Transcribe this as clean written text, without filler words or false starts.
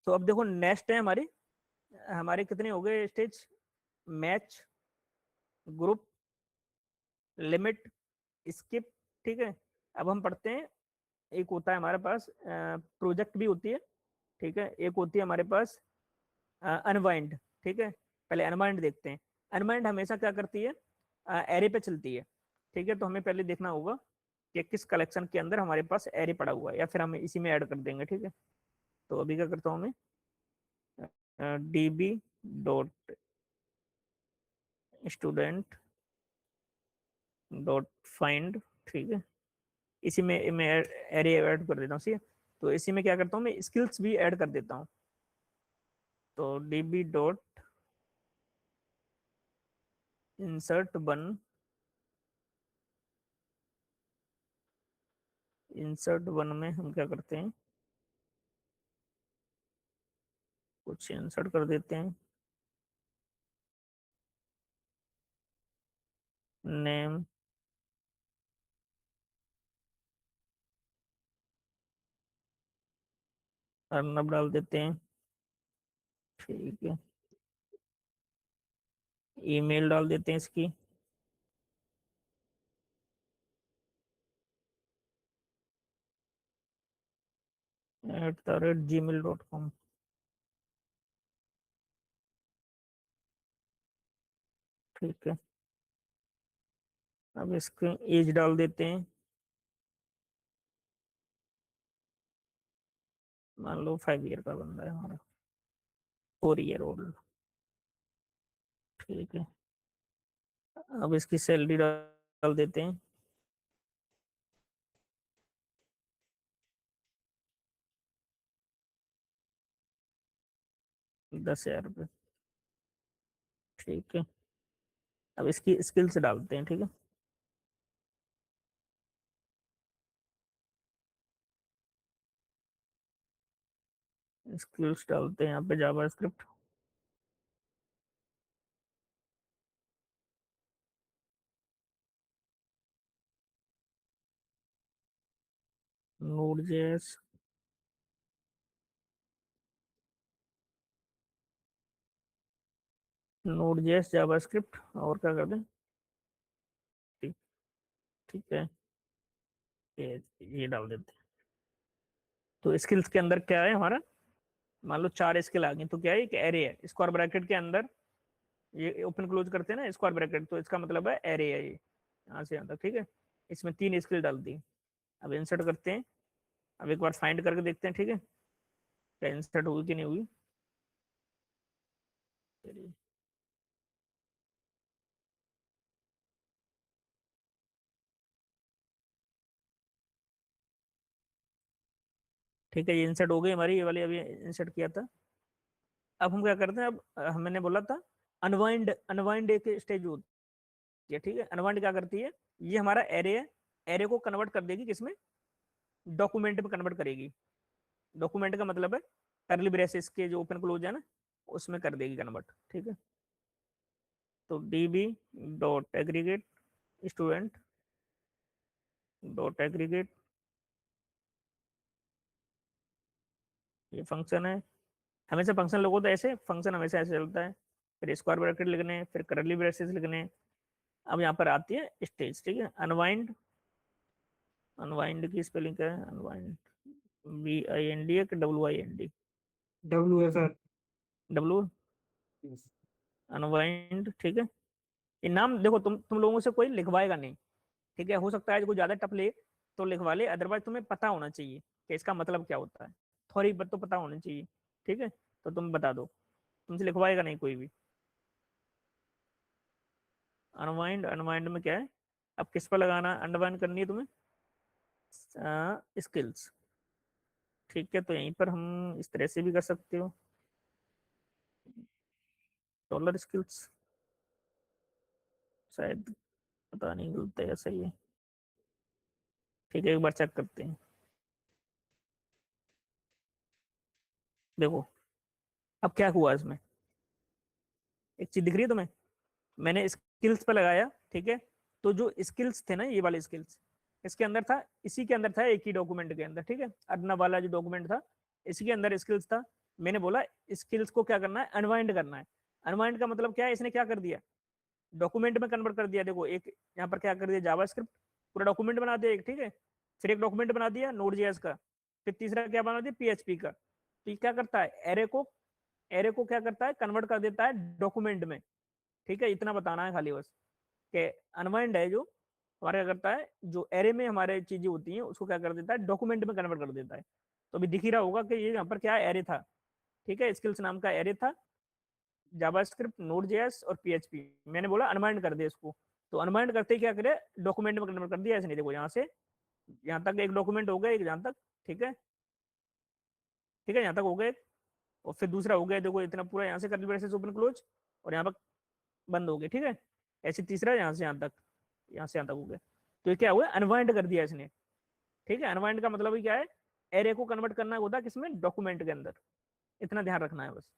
तो अब देखो नेक्स्ट है हमारी, हमारे कितने हो गए stage? Match, group, limit, skip. ठीक है, अब हम पढ़ते हैं। एक होता है हमारे पास प्रोजेक्ट भी होती है, ठीक है। एक होती है हमारे पास अनवाइंड, ठीक है। पहले अनवाइंड देखते हैं। अनवाइंड हमेशा क्या करती है? एरे पे चलती है, ठीक है। तो हमें पहले देखना होगा कि किस कलेक्शन के अंदर हमारे पास एरे पड़ा हुआ है, या फिर हम इसी में ऐड कर देंगे, ठीक है। तो अभी क्या करता हूँ मैं, db dot student dot find, ठीक है। इसी में मैं एरे ऐड कर देता हूँ, ठीक है। तो इसी में क्या करता हूँ मैं, स्किल्स भी ऐड कर देता हूँ। तो db dot insert one, insert one में हम क्या करते हैं, कुछ इंसर्ट कर देते हैं। नेम, अर्नब डाल देते हैं, ठीक है। ईमेल डाल देते हैं इसकी, @gmail.com, ठीक है। अब इसके एज डाल देते हैं, मान लो 5 ईयर का बंदा है हमारा, 4 ईयर ओल्ड, ठीक है। अब इसकी सैलरी डाल देते हैं, 10,000 रुपये, ठीक है। अब इसकी स्किल्स डालते हैं, ठीक है। स्किल्स डालते हैं यहाँ पे JavaScript, Node JS, Node JS JavaScript, और क्या कर दें, ठीक, ठीक है। ये डाल देते हैं। तो स्किल्स के अंदर क्या है हमारा, मान लो 4 स्किल आ गई, तो क्या है, एक एरे है स्क्वायर ब्रैकेट के अंदर, ये ओपन क्लोज करते हैं ना स्क्वायर ब्रैकेट, तो इसका मतलब है एरे है ये, यहाँ से यहाँ तक, ठीक है। इसमें 3 स्किल डाल दी। अब इंसर्ट करते हैं, अब एक बार फाइंड करके देखते हैं, ठीक है, क्या इंसर्ट हुई कि नहीं हुई। ठीक है, ये इंसर्ट हो गई हमारी, ये वाली अभी इंसर्ट किया था। अब हम क्या करते हैं, अब हमने बोला था अनवाइंड, अनवाइंड एक स्टेज होती है, ठीक है। अनवाइंड क्या करती है, ये हमारा एरे है, एरे को कन्वर्ट कर देगी किसमें, डॉक्यूमेंट में कन्वर्ट करेगी। डॉक्यूमेंट का मतलब है करली ब्रेसेस के जो ओपन क्लोज है ना, उसमें कर देगी कन्वर्ट, ठीक है। तो db dot aggregate student dot aggregate, ये फंक्शन है। हमेशा फंक्शन लोगों तो ऐसे फंक्शन हमेशा ऐसे चलता है, फिर स्क्वायर ब्रैकेट लिखने हैं, फिर करली ब्रेसेस लिखने हैं। अब यहाँ पर आती है स्टेज, ठीक है। अनवाइंड, अनवाइंड की स्पेलिंग क्या है, अनवाइंड, VIND है कि WIND? डब्ल्यू है सर। डब्लू, अनवाइंड, ठीक है। ये नाम देखो, तुम लोगों से कोई लिखवाएगा नहीं, ठीक है। हो सकता है कोई ज्यादा टफ ले तो लिखवा ले, अदरवाइज तुम्हें पता होना चाहिए कि इसका मतलब क्या होता है, थोड़ी बहुत तो पता होना चाहिए, ठीक है। तो तुम बता दो, तुमसे लिखवाएगा नहीं कोई भी। अनवाइंड, अनवाइंड में क्या है, अब किस पर लगाना, अनवाइंड करनी है तुम्हें, स्किल्स, ठीक है। तो यहीं पर हम इस तरह से भी कर सकते हो, डॉलर स्किल्स, शायद, पता नहीं गलत है या सही है, ठीक है। एक बार चेक करते हैं, देखो अब क्या हुआ इसमें, एक चीज दिख रही है तुम्हें, मैंने स्किल्स पे लगाया, ठीक है। तो जो स्किल्स थे ना, ये वाले स्किल्स, इसके अंदर था, इसी के अंदर था, एक ही डॉक्यूमेंट के अंदर, ठीक है। अर्नब वाला जो डॉक्यूमेंट था, इसी के अंदर स्किल्स था। मैंने बोला स्किल्स को क्या करना है, अनवाइंड करना है। अनवाइंड का मतलब क्या है, इसने क्या कर दिया, डॉक्यूमेंट में कन्वर्ट कर दिया। देखो एक यहाँ पर क्या कर दिया, जावास्क्रिप्ट पूरा डॉक्यूमेंट बना दिया एक, ठीक है। फिर एक डॉक्यूमेंट बना दिया नोड.जेएस का, फिर तीसरा क्या बना दिया, पीएचपी का। तो ये क्या करता है, एरे को क्या करता है, कन्वर्ट कर देता है डॉक्यूमेंट में, ठीक है। इतना बताना है खाली बस कि अनवाइंड है जो हमारा क्या करता है, जो एरे में हमारे चीजें होती हैं उसको क्या कर देता है, डॉक्यूमेंट में कन्वर्ट कर देता है। तो अभी दिख ही रहा होगा कि ये यहाँ पर क्या एरे था, ठीक है, स्किल्स नाम का एरे था, जावास्क्रिप्ट नोड.जेएस और पीएचपी। मैंने बोला अनबाइंड कर दे इसको, तो अनबाइंड करते ही क्या करे, डॉक्यूमेंट में कन्वर्ट कर दिया ऐसे। नहीं देखो यहाँ से यहाँ तक एक डॉक्यूमेंट हो गया, एक यहाँ तक, ठीक है, ठीक है, यहाँ तक हो गए। और फिर दूसरा हो गया, देखो इतना पूरा यहाँ से कर्ली ब्रेसेस ओपन क्लोज, और यहाँ पर बंद हो गए, ठीक है। ऐसे तीसरा यहाँ से यहाँ तक, यहाँ से यहाँ तक हो गया। तो ये क्या हुआ, अनवाइंड कर दिया इसने, ठीक है। अनवाइंड का मतलब ही क्या है, एरे को कन्वर्ट करना होता है किसमें, डॉक्यूमेंट के अंदर। इतना ध्यान रखना है बस।